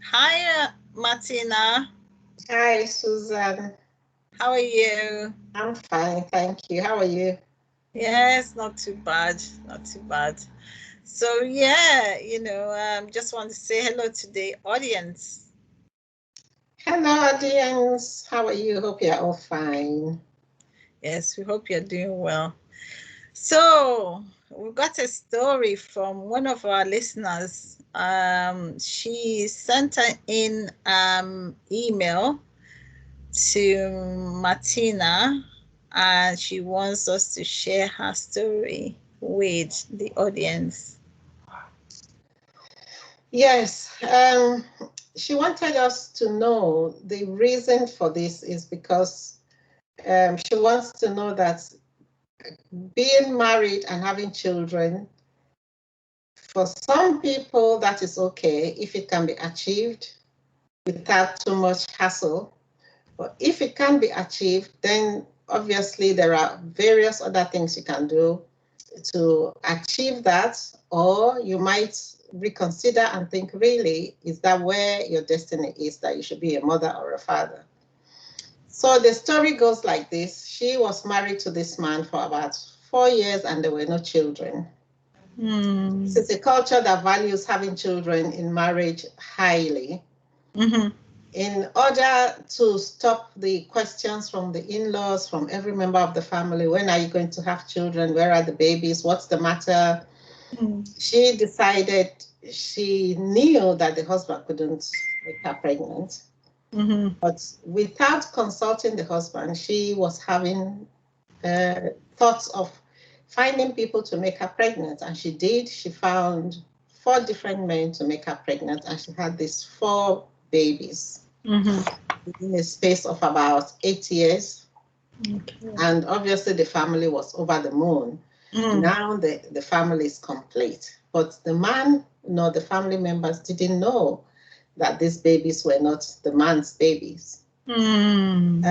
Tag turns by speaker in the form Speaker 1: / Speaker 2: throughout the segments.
Speaker 1: Hi, Martina.
Speaker 2: Hi, Susan.
Speaker 1: How are you?
Speaker 2: I'm fine, thank you. How are you?
Speaker 1: Yes, not too bad. Not too bad. So yeah, just want to say hello to the audience.
Speaker 2: Hello, audience. How are you? Hope you're all fine.
Speaker 1: Yes, we hope you're doing well. So we got a story from one of our listeners. She sent in email to Martina, and she wants us to share her story with the audience.
Speaker 2: Yes, she wanted us to know the reason for this is because she wants to know that being married and having children, for some people, that is okay if it can be achieved without too much hassle. But if it can be achieved, then obviously there are various other things you can do to achieve that, or you might reconsider and think, really, is that where your destiny is, that you should be a mother or a father? So the story goes like this. She was married to this man for about 4 years and there were no children. This
Speaker 1: Mm.
Speaker 2: is a culture that values having children in marriage highly.
Speaker 1: Mm-hmm.
Speaker 2: In order to stop the questions from the in-laws, from every member of the family, when are you going to have children? Where are the babies? What's the matter?
Speaker 1: Mm.
Speaker 2: She decided, she knew that the husband couldn't make her pregnant,
Speaker 1: Mm-hmm.
Speaker 2: but without consulting the husband, she was having thoughts of finding people to make her pregnant. And she did. She found 4 different men to make her pregnant, and she had these 4 babies
Speaker 1: Mm-hmm.
Speaker 2: in a space of about 8 years.
Speaker 1: Okay.
Speaker 2: And obviously, the family was over the moon.
Speaker 1: Mm.
Speaker 2: Now the family is complete. But the man, nor the family members didn't know that these babies were not the man's babies.
Speaker 1: Mm.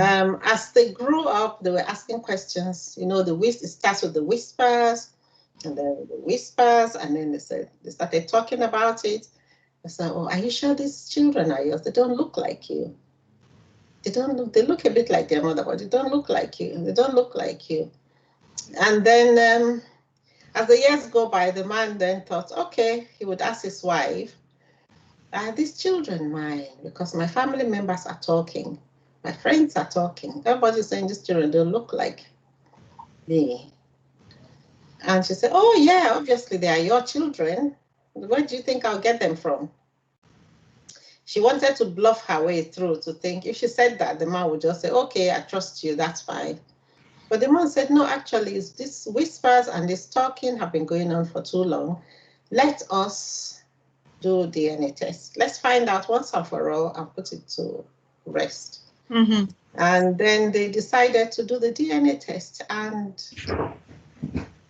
Speaker 2: As they grew up, they were asking questions. It starts with the whispers, and then the whispers, and then they started talking about it. I said, "Oh, are you sure these children are yours? They don't look like you. They don't look. They look a bit like their mother, but they don't look like you. They don't look like you." And then, as the years go by, the man then thought, okay, he would ask his wife, are these children mine? Because my family members are talking, my friends are talking. Everybody's saying these children don't look like me. And she said, oh, yeah, obviously they are your children. Where do you think I'll get them from? She wanted to bluff her way through to think if she said that, the man would just say, okay, I trust you, that's fine. But the man said, no, actually, these whispers and this talking have been going on for too long. Let us do DNA test. Let's find out once and for all and put it to rest.
Speaker 1: Mm-hmm.
Speaker 2: And then they decided to do the DNA test, and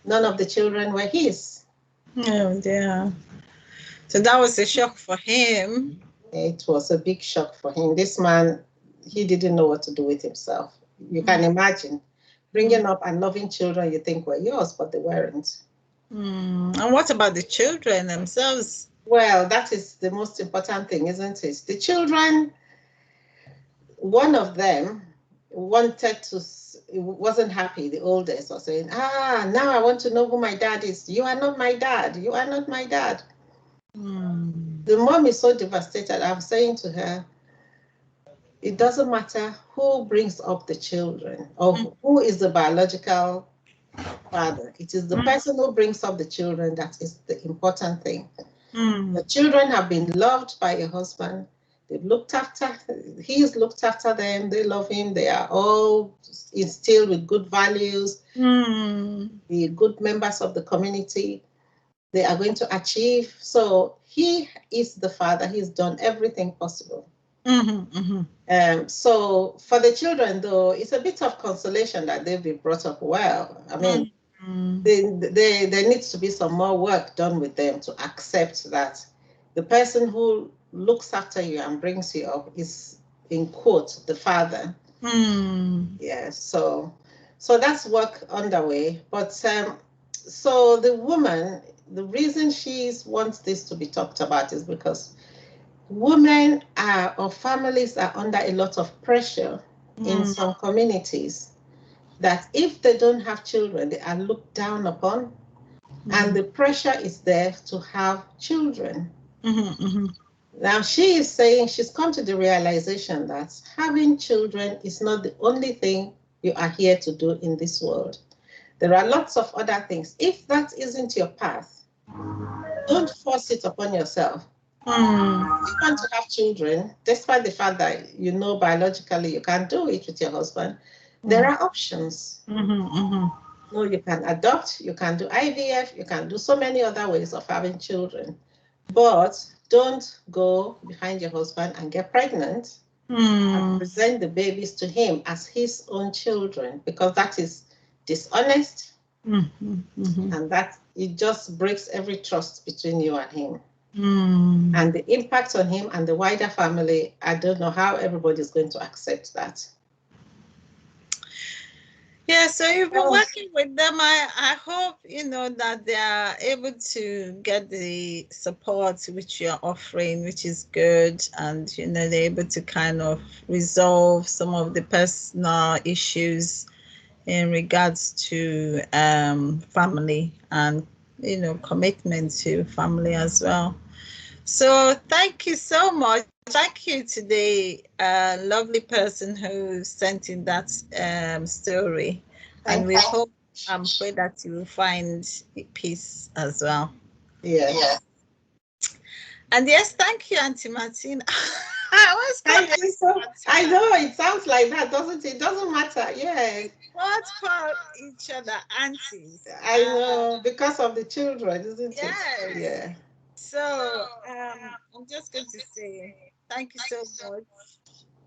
Speaker 2: none of the children were his.
Speaker 1: Oh dear. So that was a shock for him.
Speaker 2: It was a big shock for him. This man, he didn't know what to do with himself. You
Speaker 1: Mm.
Speaker 2: can imagine bringing up and loving children you think were yours, but they weren't.
Speaker 1: Mm. And what about the children themselves?
Speaker 2: Well, that is the most important thing, isn't it? The children, one of them wanted to, wasn't happy. The oldest was saying, now I want to know who my dad is. You are not my dad. You are not my dad.
Speaker 1: Mm.
Speaker 2: The mom is so devastated. I'm saying to her, it doesn't matter who brings up the children or who is the biological father. It is the person who brings up the children that is the important thing.
Speaker 1: Mm.
Speaker 2: The children have been loved by a husband. They've looked after, he's looked after them. They love him. They are all instilled with good values,
Speaker 1: Mm.
Speaker 2: the good members of the community. They are going to achieve. So he is the father. He's done everything possible.
Speaker 1: Mm-hmm. Mm-hmm.
Speaker 2: So for the children, though, it's a bit of consolation that they've been brought up well. I mean,
Speaker 1: Mm.
Speaker 2: there needs to be some more work done with them to accept that the person who looks after you and brings you up is, in quote, the father.
Speaker 1: Mm.
Speaker 2: Yeah, so that's work underway. But so the woman, the reason she wants this to be talked about is because women are, or families are under a lot of pressure in some communities, that if they don't have children, they are looked down upon, and the pressure is there to have children. Now she is saying she's come to the realization that having children is not the only thing you are here to do in this world. There are lots of other things. If that isn't your path, don't force it upon yourself. If you want to have children, despite the fact that you know biologically you can't do it with your husband, there are options. No, you can adopt, you can do IVF, you can do so many other ways of having children. But don't go behind your husband and get pregnant and present the babies to him as his own children, because that is dishonest, and that it just breaks every trust between you and him. And the impact on him and the wider family, I don't know how everybody's going to accept that.
Speaker 1: Yeah, so you've been working with them. I hope, that they are able to get the support which you're offering, which is good. And, they're able to kind of resolve some of the personal issues in regards to family and, commitment to family as well. So thank you so much. Thank you to the lovely person who sent in that story. And we hope and pray that you will find peace as well.
Speaker 2: Yeah.
Speaker 1: And yes, thank you, Auntie Martin.
Speaker 2: Thank you so. I know it sounds like that, doesn't it? Doesn't matter. Yeah.
Speaker 1: What call each other aunties?
Speaker 2: I know, because of the children, isn't
Speaker 1: Yes.
Speaker 2: it? Yeah.
Speaker 1: So I'm just going to say thank you so much.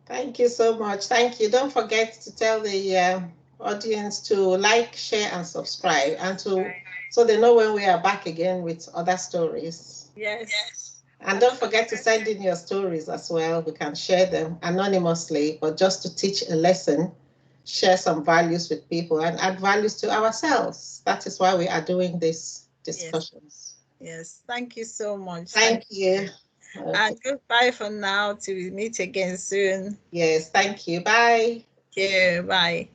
Speaker 2: Thank you so much. Thank you. Don't forget to tell the audience to like, share, and subscribe, and so they know when we are back again with other stories.
Speaker 1: Yes.
Speaker 2: And don't forget to send in your stories as well. We can share them anonymously, but just to teach a lesson, share some values with people, and add values to ourselves. That is why we are doing these discussions.
Speaker 1: Yes. Thank you so much.
Speaker 2: Thank you.
Speaker 1: Okay. And goodbye for now. Till we meet again soon.
Speaker 2: Yes, thank you. Bye.
Speaker 1: Okay, bye.